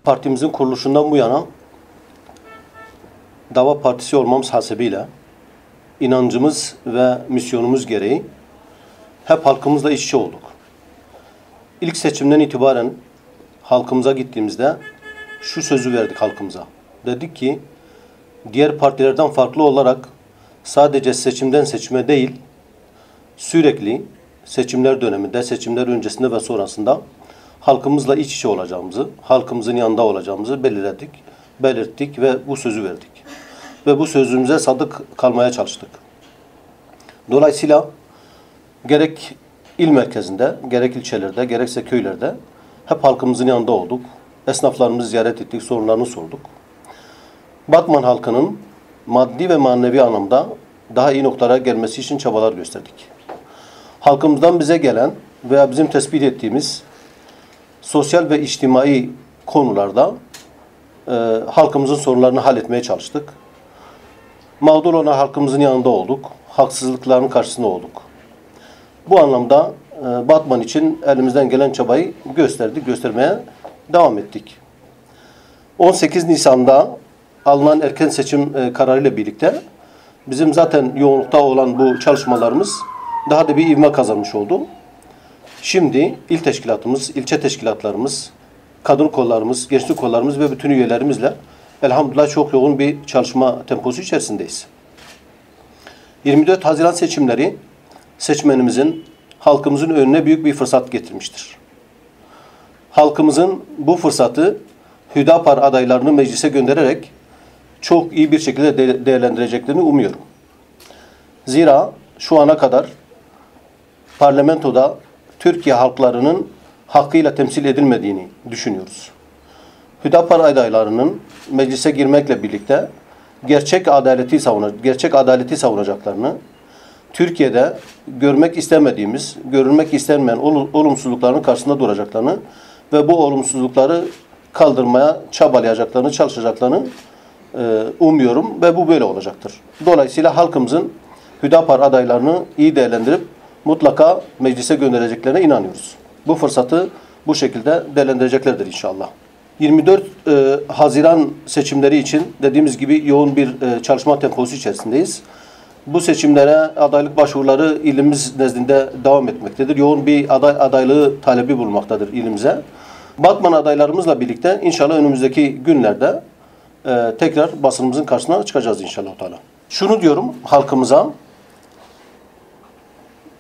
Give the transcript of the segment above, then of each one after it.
Partimizin kuruluşundan bu yana Dava Partisi olmamız hasebiyle inancımız ve misyonumuz gereği hep halkımızla iç içe olduk. İlk seçimden itibaren halkımıza gittiğimizde şu sözü verdik halkımıza. Dedik ki diğer partilerden farklı olarak sadece seçimden seçime değil, sürekli seçimler döneminde, seçimler öncesinde ve sonrasında halkımızla iç içe olacağımızı, halkımızın yanında olacağımızı belirttik ve bu sözü verdik. Ve bu sözümüze sadık kalmaya çalıştık. Dolayısıyla gerek il merkezinde, gerek ilçelerde, gerekse köylerde hep halkımızın yanında olduk. Esnaflarımızı ziyaret ettik, sorunlarını sorduk. Batman halkının maddi ve manevi anlamda daha iyi noktalara gelmesi için çabalar gösterdik. Halkımızdan bize gelen veya bizim tespit ettiğimiz sosyal ve içtimai konularda halkımızın sorunlarını halletmeye çalıştık. Mağdur olan halkımızın yanında olduk. Haksızlıkların karşısında olduk. Bu anlamda Batman için elimizden gelen çabayı gösterdik, göstermeye devam ettik. 18 Nisan'da alınan erken seçim kararıyla birlikte bizim zaten yoğunlukta olan bu çalışmalarımız daha da bir ivme kazanmış oldu. Şimdi il teşkilatımız, ilçe teşkilatlarımız, kadın kollarımız, gençlik kollarımız ve bütün üyelerimizle elhamdülillah çok yoğun bir çalışma temposu içerisindeyiz. 24 Haziran seçimleri seçmenimizin, halkımızın önüne büyük bir fırsat getirmiştir. Halkımızın bu fırsatı Hüdapar adaylarını meclise göndererek çok iyi bir şekilde değerlendireceklerini umuyorum. Zira şu ana kadar parlamentoda Türkiye halklarının hakkıyla temsil edilmediğini düşünüyoruz. Hüdapar adaylarının meclise girmekle birlikte gerçek adaleti savunacaklarını, Türkiye'de görmek istemediğimiz, görülmek istenmeyen olumsuzlukların karşısında duracaklarını ve bu olumsuzlukları kaldırmaya çabalayacaklarını, çalışacaklarını umuyorum ve bu böyle olacaktır. Dolayısıyla halkımızın Hüdapar adaylarını iyi değerlendirip mutlaka meclise göndereceklerine inanıyoruz. Bu fırsatı bu şekilde değerlendireceklerdir inşallah. 24 Haziran seçimleri için dediğimiz gibi yoğun bir çalışma temposu içerisindeyiz. Bu seçimlere adaylık başvuruları ilimiz nezdinde devam etmektedir. Yoğun bir adaylığı talebi bulunmaktadır ilimize. Batman adaylarımızla birlikte inşallah önümüzdeki günlerde tekrar basınımızın karşısına çıkacağız inşallah. Şunu diyorum halkımıza,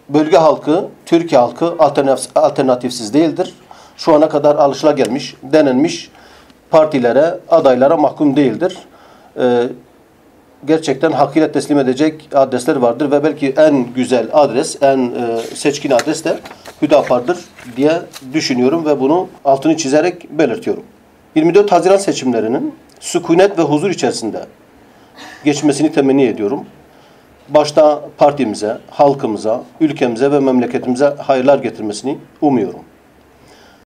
bölge halkı, Türkiye halkı alternatifsiz değildir. Şu ana kadar alışılagelmiş, denenmiş partilere, adaylara mahkum değildir. Gerçekten hakkıyla teslim edecek adresler vardır ve belki en güzel adres, en seçkin adres de Hüdapar'dır diye düşünüyorum ve bunu altını çizerek belirtiyorum. 24 Haziran seçimlerinin sükunet ve huzur içerisinde geçmesini temenni ediyorum. Başta partimize, halkımıza, ülkemize ve memleketimize hayırlar getirmesini umuyorum.